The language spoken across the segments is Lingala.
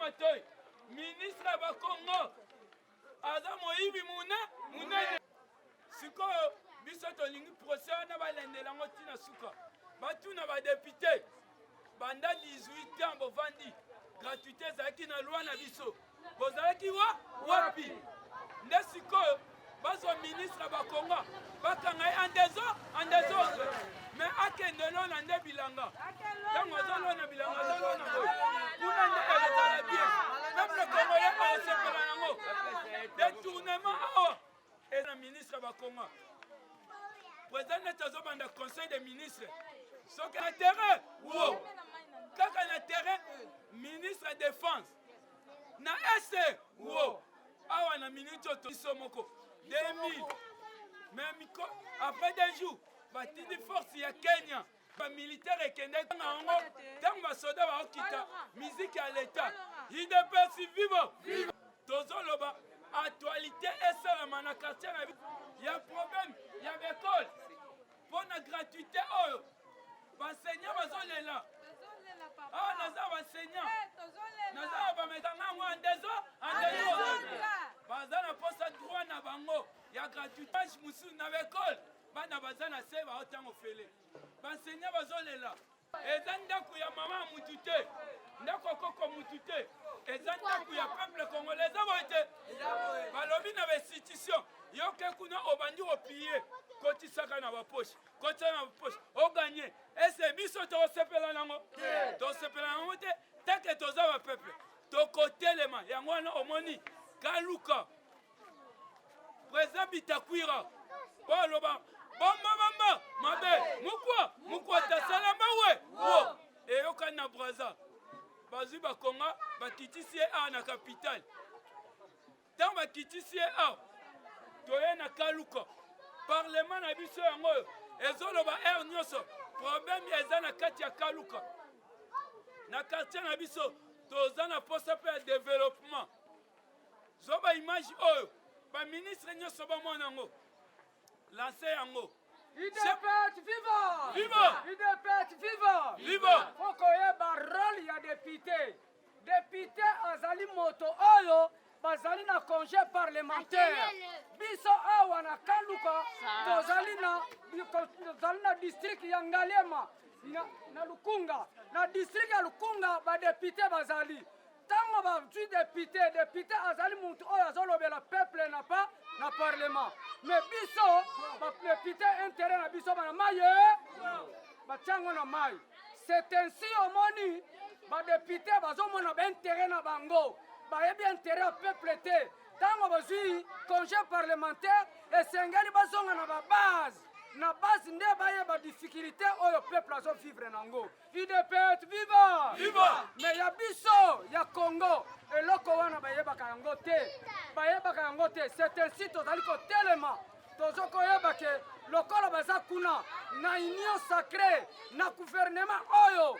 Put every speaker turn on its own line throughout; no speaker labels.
Matoyi ministre ba Congo aza moyibi munene sikoyo biso tolingi procès na balendela ngo tina suka batuna ba député banda 18 ans bovandi gratuité ezalaki na loi na biso bozalaki wapi nde sikoyo bazwa ministre ba Congo bakanga ye en désordre mais akende lona nde bilanga ntango azolona bilanga azolona kuna nde ezala bien peuple congolais aosepela nango détournement awa eza ministre ba Congo président neti azobanda conseil des ministres soki na terrain wo kaka na terrain ministre défense na ese wo awa na minute oyo biso moko 2000 mais après 2 jours batindi force ya Kenya bamilitaire ekendeki na yango ntango basoda baokita miziki ya leta idepesi vivo tozoloba actualité esalama na quartier na ya problème ya bekole mpo na gratuité oyo baseignant bazolela awa naza baseignant naza bametanga yango en baza na posa droit na bango ya gratuité mosusu na bekole bana baza na se baotango fele baseignant bazolela eza ndako ya mama mutu te ndako koko mutu te eza ndako ya peuple congolais eza boye te balobi na bainstitution yoke kuna obandi opie kotisaka na baposhe kotisaka na baposhe oganye ese biso tosepela nango tosepela nango te teke toza bapeuple tokotelema yango wana omoni kaluka président Bitakwira po aloba bamba mabe mukwa tasalamba we wo eyokani na braza bazwi bakonga bakitisi ye awa na capitale ntango bakitisi ye awa toye na kaluka parlement na biso yango oyo ezoloba aire nyonso problème eza na kati ya kaluka na quartier na biso toza na posa mpe ya développement zo baimage oyo baministre nyonso bamona yango lanse yango
UDPS viva!
Viva!
UDPS viva!
Viva!
Faut koyeba rôle ya député. Député azali moto oyo bazali na congé parlementaire. Biso awa na Kaluka tozali na district ya Ngalema na Lukunga. Na district ya Lukunga ba député bazali. Tango ba député azali moto oyo azolobela peuple na pas na parlement. Mais biso ba député intérêt na biso ba maye ba chango na mai. C'est ainsi omoni ba député bazomona ba intérêt na bango. Ba yebi intérêt au peuple te. Tango bazui congé parlementaire et sengeli bazonga na ba base. Na base nde baye ba difficulté oyo peuple azo vivre nango. UDPS viva!
Viva!
Mais ya biso ya Congo eloko wana bayebaka yango te. C'est ainsi tozali kotelema tozokoyeba ke lokola baza kuna na union sacrée na gouvernement oyo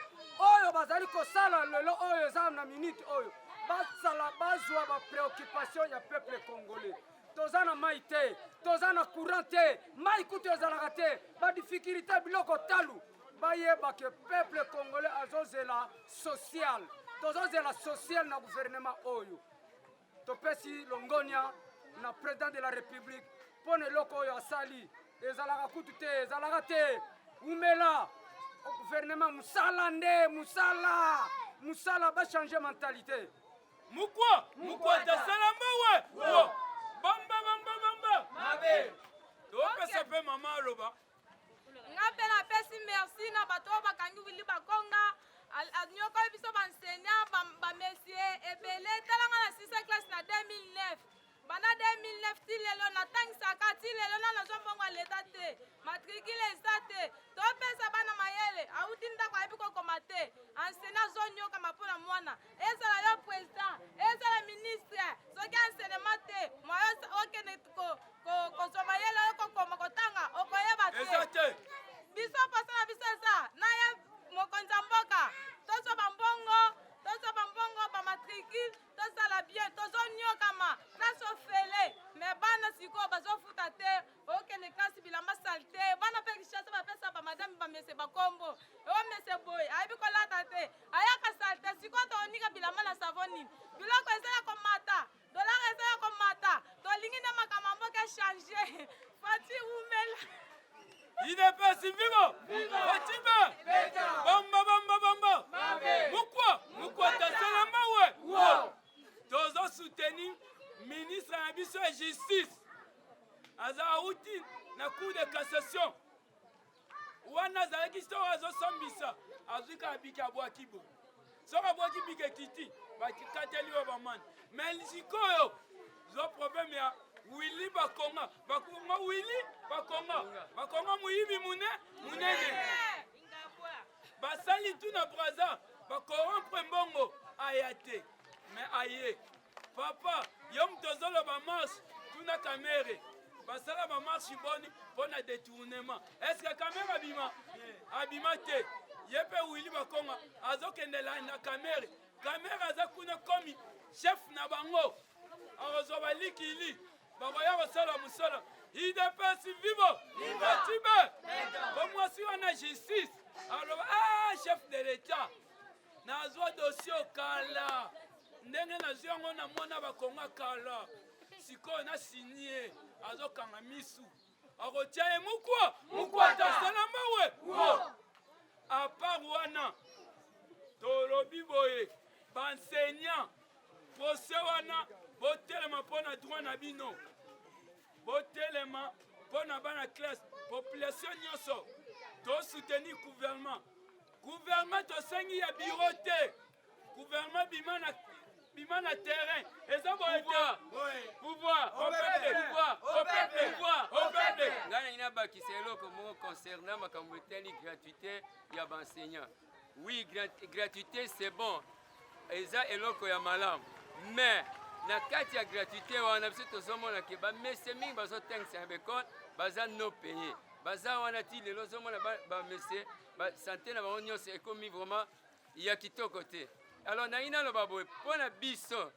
bazali kosala lelo oyo eza na minute oyo basala bazwa ba préoccupation ya peuple congolais. Toza na mai te, toza na courant te, mai kutu ezalaka te, ba difficulté biloko talu bayeba ke peuple congolais azozela social. Tozozela social na gouvernement oyo. Topesi longonia na président de la république pone loko oyo asali ezalaka kutu te, ezalaka te. Umela au gouvernement musala ba changer mentalité.
Mukwa tasalamba we bamba mabe topesa mpe mama aloba
nga mpe napesi merci na bato oyo bakangi wili bakonga anyokoyi biso baenseignant bamesie ebele talanga na 6e classe na 2009 bana 2009 ti lelo natangisaka ti lelo na nazombongo leta te matricule eza te topesa bana mayele auti ndako ayebi kokoma te enseignant azonyokama mpona mwana ezala yo président ezala ministre soki enseignement te moyo okende kozwa mayele oyo kokoma kotanga okoyeba te biso posa na biso eza naye mokonzi ya mboka tozwa bambongo bamatricule tozala bien tozonyokama klase ofele me bana sikoyo bazofuta te okende klase bilamba sale te bana mpe richesse bapesa bamadame bamese bakombo oyo mese boye ayebi kolata te ayaka sale te sikoyo tonika bilamba na
na biso ya justice aza auti na cour de cassation wana azalaki soko azosambisa azwi kaka biki abwaki boye soki abwaki biki ekiti bakateli oyo bamani me sikoyo zo probleme ya Willy Bakonga Willy Bakonga muyibi munene basali tout na braza bakorompre mbongo aya te me aye papa yo mtozolo bamarche tuna kamere basala bamarche boni mpona détournement est ce que kamere abima te ye mpe Willy Bakonga azokendela na kamere aza kuna komi chef na bango akozwa balikili bakoya kosala mosala idps vivo batibe komwasi wana justice aloba chef de l'état nazwa dossier okala ndenge nazwi yango na mwana bakonga kala sikoyo nasinie azokanga misu akotia ye mukwa tasalamba we apart wana tolobi boye baenseignant prose wana botelema mpona droit na bino botelema mpona bana classe population nyonso tosoutenir gouvernement tosengi ya biro te gouvernement bima na terrain eza boye pouvoir
ngai nina bakisa eloko moko concernant makambo etali gratuité ya baenseignant. Oui, gratuité c'est bon eza eloko ya malamu mais na kati ya gratuité wana biso tozomona ke bamese mingi bazotengisa na bekole baza no paye baza wana ti lelo ozomona bamese basante na bango nyonso ekomi vraiment ya kitoko te. Alors nangi naloba boye mpona biso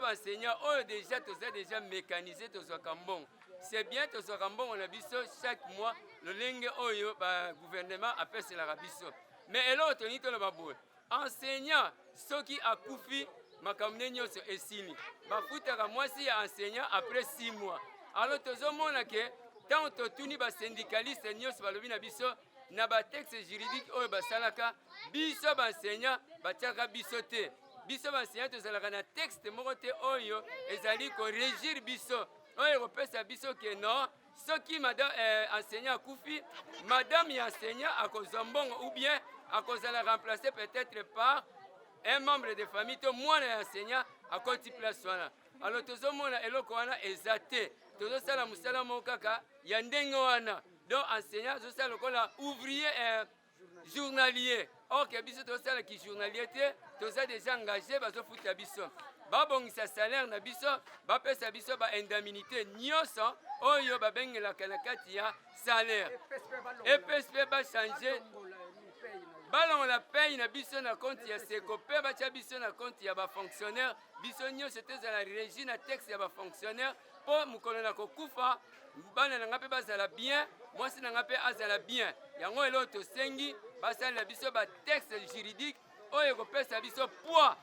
baenseignant oyo déjà toza déjà mécanisé tozwaka mbongo c'est bien tozwaka mbongo na biso chaque mois lolenge oyo bagouvernement apeselaka biso mais eloko tolingi toloba boye enseignant soki akufi makambo ne nyonso esili bafutaka mwasi ya enseignant après 6 mois. Alors tozomona ke ntango totuni basyndicaliste nyonso balobi na biso na batexte juridique oyo basalaka biso baenseignant batiaka biso te. Biso baenseignant tozalaka na texte moko te oyo ezali korégir biso oyo ekopesa biso ke non soki madame enseignant akufi madame ya enseignant akozwa mbongo ou bien akozala remplacé peut-être par un membre de famille to mwana ya enseignant akoti place wana. Alors tozomona eloko wana eza te tozosala mosala moko kaka ya ndenge wana donc enseignant azosala lokola ouvrier journalier or ke biso tozosala ki journalier te toza déjà engagé bazofuta biso babongisa salaire na biso bapesa biso baindemnité nyonso oyo babengelaka na kati ya salaire epespe bachange balongola paye na biso na compte ya sekope batia biso na compte ya bafonctionnaire biso nyonso tozala régi na texte ya bafonctionnaire mpo mokolo na kokufa bana na nga mpe bazala bien mwasi na nga mpe azala bien yango eloko tosengi basalela biso batexte juridique oyo ekopesa biso poids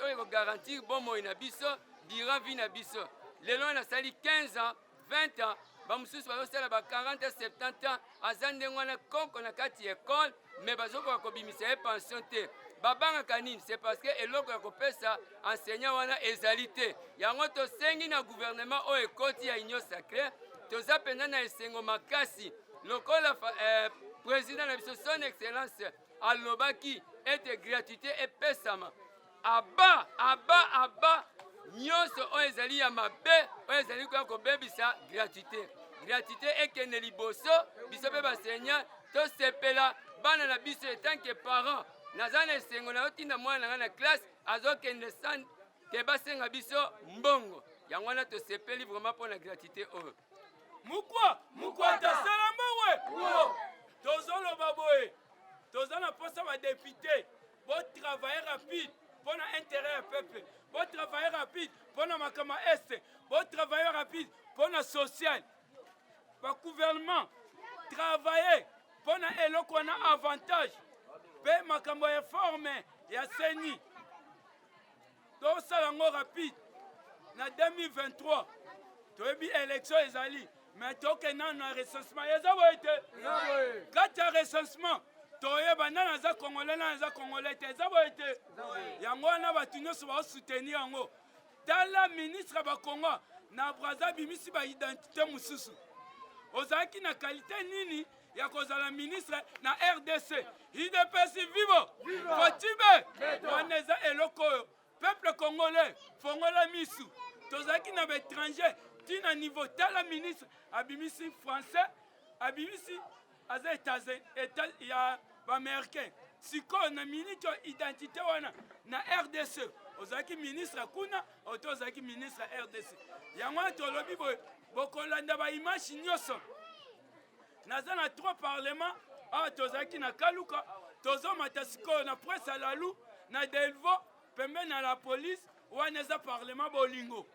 oyo ekogarantir bomoi na biso durant vie na biso. Lelo nasali 15 ans 20 ans bamosusu bazosala ba 40 70 ans aza ndenge wana konko na kati ya ekole me bazokoka kobimisa ye pension te babangaka nini c'est parce que eloko ya kopesa enseignant wana ezali te yango tosengi na gouvernement oyo ekoti ya union sacré toza mpenza na esengo makasi lokola président na biso son excellence alobaki ete gratuité epesama aba nyonso oyo ezali ya mabe oyo ezali koya kobebisa gratuité ekende liboso biso mpe baseignant tosepela bana na biso etanke parent naza na esengo na yotinda mwana na nga na classe azokende san ke basenga biso mbongo yango wana tosepeli vraiment mpo na gratuité oyo
mukwa tasalamba we tozoloba boye toza na mposa badepute botravaille rapide mpona intérêt ya peuple botravaille rapide mpona makambo ya este botravaille rapide mpona social bagouvernement travaille mpona eloko wana avantage mpe makambo ya forme ya seni tosala yango rapide na 2023 toyebi élection ezali mais tokenda na recensement eza boye te kati ya recensement toyeba nani aza congolais nani aza congolais te eza boye te yango wana bato nyonso baosoutenir yango tala ministre bakongo na braza bimisi ba identité mususu ozalaki na qualité nini ya kozala ministre na RDC IDPS vivo Fotibe wana eza eloko oyo peuple congolais fongola misu tozalaki na baétranger tina niveau tala ministre abimisi français abimisi aza état ya baaméricain sikoyo na miniti identité wana na RDC ozalaki ministre kuna oto ozalaki ministre RDC yango wana tolobi boye bokolanda baimage nyonso naza na 3 parlement awa tozalaki na kaluka tozomata sikoyo na presse ya lalu na delvo pembeni na la police wana eza parlement bolingo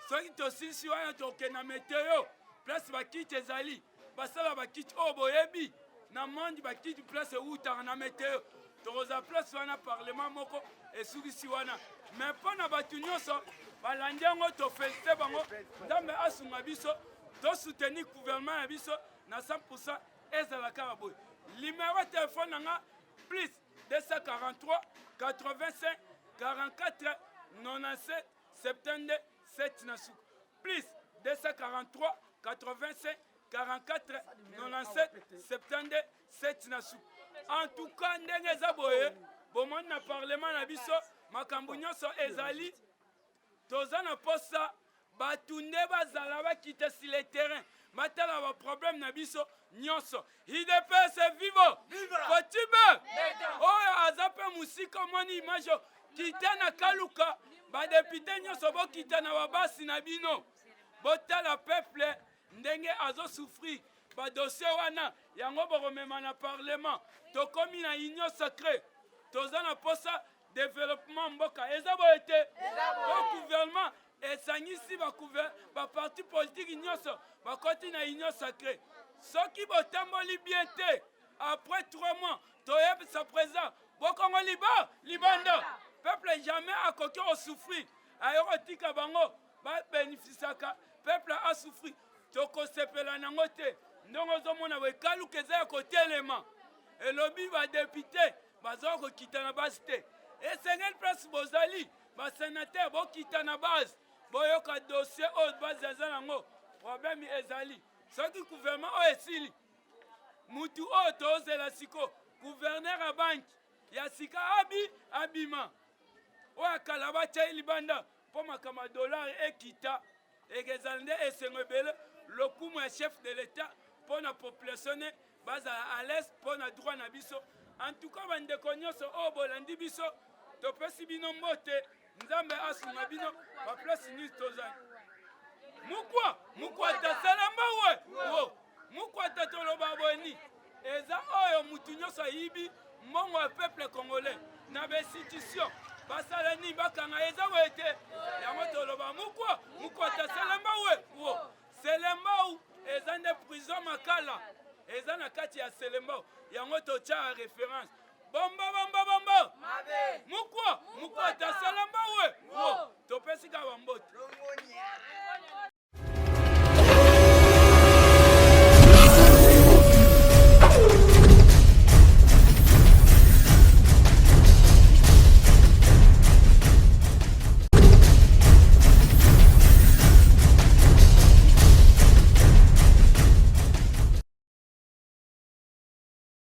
soki tosilisi wana tokende na meteo place bakiti ezali basala bakiti oyo boyebi na mondi bakiti place eutaka na meteo tokozala place wana parlement moko esukisi wana me mpo na bato nyonso balandi yango tofelisite bango nzambe asunga biso tosoutenir gouvernement ya biso na 100% ezalaka baboye numéro ya telefone nanga plus 243 85 44 97 72 7 na suka plus 243 85 44 97 72 7 na suka en tout cas ndenge eza boye bomoni na parlement na biso makambo nyonso ezali toza na posa bato nde bazala bakita si le terrain batala baproblème na biso nyonso IDPS vivo Fotibe oyo aza mpe mosika omoni image kita na kaluka badepute nyonso bokita na babasi na bino botala peuple ndenge azosouffrir badossier wana yango bokomema na parlement tokomi na union sacré toza na posa développement mboka eza boye te po gouvernement esangisi baparti politique nyonso bakoti na union sacré soki botamboli bien te après 3 mois toyebisa président bokongo libanda peuple jamais akoki osouffrir ayo kotika bango babénéficiaka peuple asouffrir tokosepela nango te ndongo ozomona boekaluka eza ya kotelema elobi badepute baza kokita na base te esengeli place bozali basénateur bokita na base boyoka dossier oyo base eza nango problème ezali soki gouvernement oyo esili mutu oyo tozela siko gouverneur ya banki ya sika abima oyo akala batyai libanda mpo makambo ya dollar ekita ekezala nde esengo ebele lokumu ya chef de l'état mpo na population ne bazala à l'aise mpo na droit na biso en tout cas bandeko nyonso oyo bolandi biso topesi bino mbote nzambe asunga bino baplace nyonso tozali mukwata salamba we mukwata toloba boni eza oyo mutu nyonso ayibi mbongo ya peuple congolais na bainstitution basala nini bakanga eza boye te yango toloba mukwata salamba we selembau eza nde prison makala eza na kati ya selembau yango totya référence bomba mukwata salamba we topesi ka bambote